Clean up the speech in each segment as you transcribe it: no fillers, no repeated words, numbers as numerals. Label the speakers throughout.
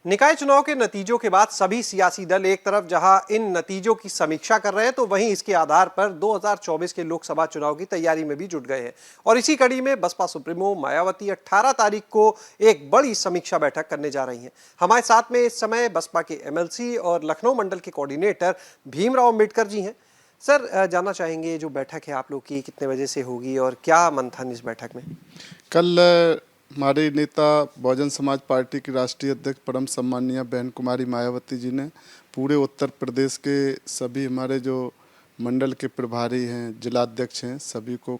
Speaker 1: निकाय चुनाव के नतीजों के बाद सभी सियासी दल एक तरफ जहां इन नतीजों की समीक्षा कर रहे हैं, तो वहीं इसके आधार पर 2024 के लोकसभा चुनाव की तैयारी में भी जुट गए हैं। और इसी कड़ी में बसपा सुप्रीमो मायावती 18 तारीख को एक बड़ी समीक्षा बैठक करने जा रही हैं। हमारे साथ में इस समय बसपा के एमएलसी और लखनऊ मंडल के कोऑर्डिनेटर भीमराव अम्बेडकर जी हैं। सर, जानना चाहेंगे जो बैठक है आप लोग की कितने बजे से होगी और क्या मंथन इस बैठक में?
Speaker 2: कल हमारे नेता बहुजन समाज पार्टी की राष्ट्रीय अध्यक्ष परम सम्मानीय बहन कुमारी मायावती जी ने पूरे उत्तर प्रदेश के सभी हमारे जो मंडल के प्रभारी हैं, जिलाध्यक्ष हैं, सभी को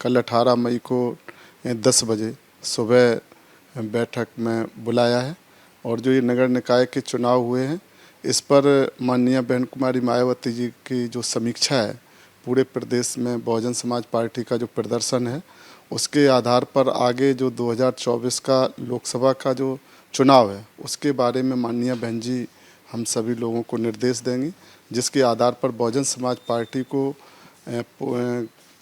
Speaker 2: कल 18 मई को 10 बजे सुबह बैठक में बुलाया है। और जो ये नगर निकाय के चुनाव हुए हैं, इस पर माननीय बहन कुमारी मायावती जी की जो समीक्षा है, पूरे प्रदेश में बहुजन समाज पार्टी का जो प्रदर्शन है, उसके आधार पर आगे जो 2024 का लोकसभा का जो चुनाव है, उसके बारे में माननीय बहन जी हम सभी लोगों को निर्देश देंगी, जिसके आधार पर बहुजन समाज पार्टी को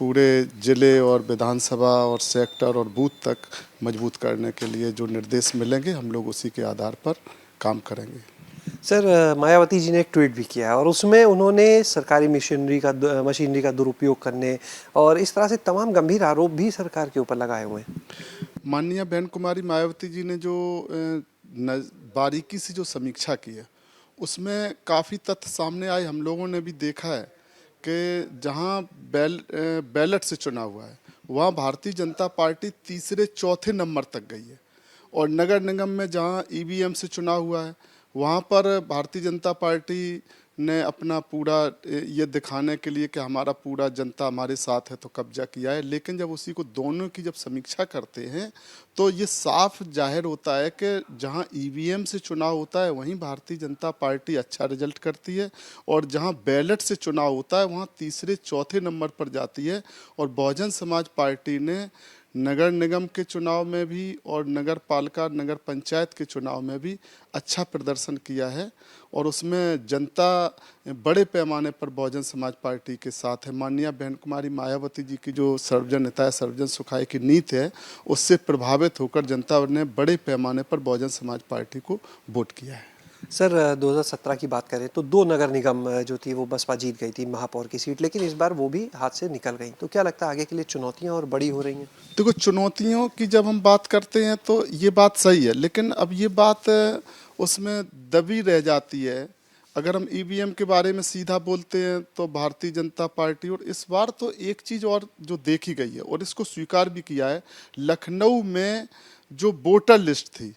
Speaker 2: पूरे ज़िले और विधानसभा और सेक्टर और बूथ तक मजबूत करने के लिए जो निर्देश मिलेंगे, हम लोग उसी के आधार पर काम करेंगे।
Speaker 1: सर, मायावती जी ने एक ट्वीट भी किया है और उसमें उन्होंने सरकारी मशीनरी का दुरुपयोग करने और इस तरह से तमाम गंभीर आरोप भी सरकार के ऊपर लगाए हुए हैं।
Speaker 2: माननीय बहन कुमारी मायावती जी ने जो बारीकी से जो समीक्षा की है, उसमें काफ़ी तथ्य सामने आए। हम लोगों ने भी देखा है कि जहां बैलेट से चुनाव हुआ है, वहां भारतीय जनता पार्टी तीसरे चौथे नंबर तक गई है। और नगर निगम में जहां ईवीएम से चुनाव हुआ है, वहाँ पर भारतीय जनता पार्टी ने अपना पूरा ये दिखाने के लिए कि हमारा पूरा जनता हमारे साथ है तो कब्जा किया है। लेकिन जब उसी को दोनों की जब समीक्षा करते हैं, तो ये साफ जाहिर होता है कि जहाँ ईवीएम से चुनाव होता है, वहीं भारतीय जनता पार्टी अच्छा रिजल्ट करती है, और जहाँ बैलेट से चुनाव होता है, वहाँ तीसरे चौथे नंबर पर जाती है। और बहुजन समाज पार्टी ने नगर निगम के चुनाव में भी और नगर पालिका नगर पंचायत के चुनाव में भी अच्छा प्रदर्शन किया है, और उसमें जनता बड़े पैमाने पर बहुजन समाज पार्टी के साथ है। माननीय बहन कुमारी मायावती जी की जो सर्वजन हिताय सर्वजन सुखाय की नीति है, उससे प्रभावित होकर जनता ने बड़े पैमाने पर बहुजन समाज पार्टी को वोट किया है।
Speaker 1: सर, 2017 की बात करें तो 2 नगर निगम जो थी वो बसपा जीत गई थी महापौर की सीट, लेकिन इस बार वो भी हाथ से निकल गई। तो क्या लगता है आगे के लिए चुनौतियां और बड़ी हो रही हैं?
Speaker 2: देखो, चुनौतियों की जब हम बात करते हैं तो ये बात सही है, लेकिन अब ये बात उसमें दबी रह जाती है। अगर हम ईवीएम के बारे में सीधा बोलते हैं तो भारतीय जनता पार्टी, और इस बार तो एक चीज़ और जो देखी गई है और इसको स्वीकार भी किया है, लखनऊ में जो वोटर लिस्ट थी,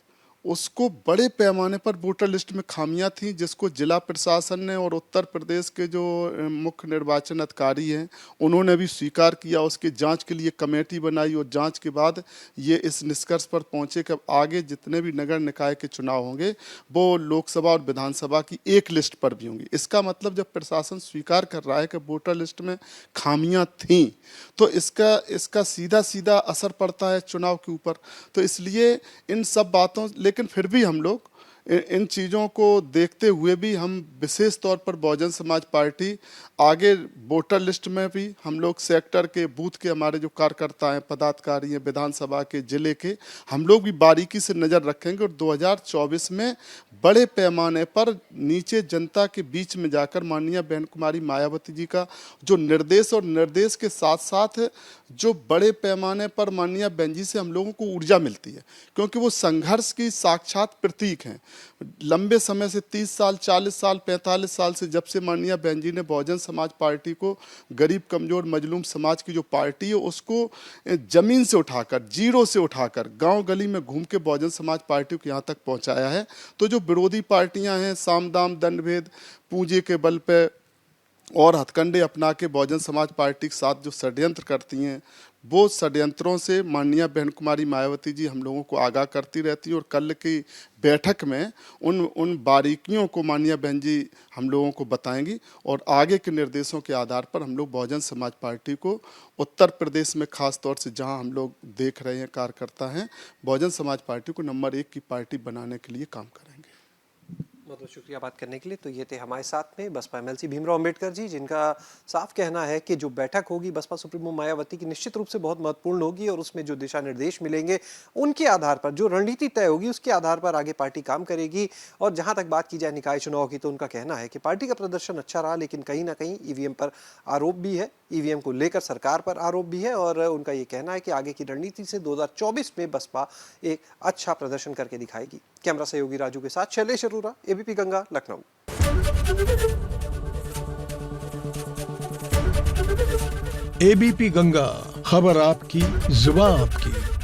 Speaker 2: उसको बड़े पैमाने पर वोटर लिस्ट में खामियां थीं, जिसको जिला प्रशासन ने और उत्तर प्रदेश के जो मुख्य निर्वाचन अधिकारी हैं, उन्होंने भी स्वीकार किया। उसके जांच के लिए कमेटी बनाई और जांच के बाद ये इस निष्कर्ष पर पहुंचे कि आगे जितने भी नगर निकाय के चुनाव होंगे, वो लोकसभा और विधानसभा की एक लिस्ट पर भी होंगे। इसका मतलब जब प्रशासन स्वीकार कर रहा है कि वोटर लिस्ट में खामियाँ थीं, तो इसका सीधा सीधा असर पड़ता है चुनाव के ऊपर। तो इसलिए इन सब बातों, लेकिन फिर भी हम लोग इन चीज़ों को देखते हुए भी हम विशेष तौर पर बहुजन समाज पार्टी आगे वोटर लिस्ट में भी हम लोग सेक्टर के बूथ के हमारे जो कार्यकर्ता हैं, पदाधिकारी हैं, विधानसभा के, जिले के, हम लोग भी बारीकी से नज़र रखेंगे। और 2024 में बड़े पैमाने पर नीचे जनता के बीच में जाकर माननीय बहन कुमारी मायावती जी का जो निर्देश, और निर्देश के साथ साथ जो बड़े पैमाने पर माननीय बहन जी से हम लोगों को ऊर्जा मिलती है, क्योंकि वो संघर्ष की साक्षात प्रतीक हैं। लंबे समय से 30 साल, 40 साल, 45 साल से जब से माननीय बहन जी ने बहुजन समाज पार्टी को, गरीब कमजोर मजलूम समाज की जो पार्टी है, उसको जमीन से उठाकर, जीरो से उठाकर, गांव गली में घूम के बहुजन समाज पार्टी को यहाँ तक पहुँचाया है। तो जो विरोधी पार्टियाँ हैं, साम दाम दंड भेद पूंजी के बल पे और हथकंडे अपना के बहुजन समाज पार्टी के साथ जो षड्यंत्र करती हैं, वो षड्यंत्रों से माननीय बहन कुमारी मायावती जी हम लोगों को आगाह करती रहती हैं। और कल की बैठक में उन बारीकियों को माननीय बहन जी हम लोगों को बताएंगी, और आगे के निर्देशों के आधार पर हम लोग बहुजन समाज पार्टी को उत्तर प्रदेश में खास तौर से जहां हम लोग देख रहे हैं कार्यकर्ता हैं, बहुजन समाज पार्टी को नंबर 1 की पार्टी बनाने के लिए काम करेंगे।
Speaker 1: बहुत बहुत शुक्रिया बात करने के लिए। तो ये थे हमारे साथ में बसपा एमएलसी भीमराव अंबेडकर जी, जिनका साफ कहना है कि जो बैठक होगी बसपा सुप्रीमो मायावती की निश्चित रूप से बहुत महत्वपूर्ण होगी और उसमें जो दिशा निर्देश मिलेंगे उनके आधार पर, जो रणनीति तय होगी उसके आधार पर आगे पार्टी काम करेगी। और जहां तक बात की जाए निकाय चुनाव की, तो उनका कहना है कि पार्टी का प्रदर्शन अच्छा रहा, लेकिन कहीं ना कहीं ईवीएम पर आरोप भी है, ईवीएम को लेकर सरकार पर आरोप भी है। और उनका ये कहना है कि आगे की रणनीति से 2024 में बसपा एक अच्छा प्रदर्शन करके दिखाएगी। कैमरा सहयोगी राजू के साथ शैलेश अरोरा, एबीपी गंगा, लखनऊ।
Speaker 3: एबीपी गंगा, खबर आपकी, जुबान आपकी।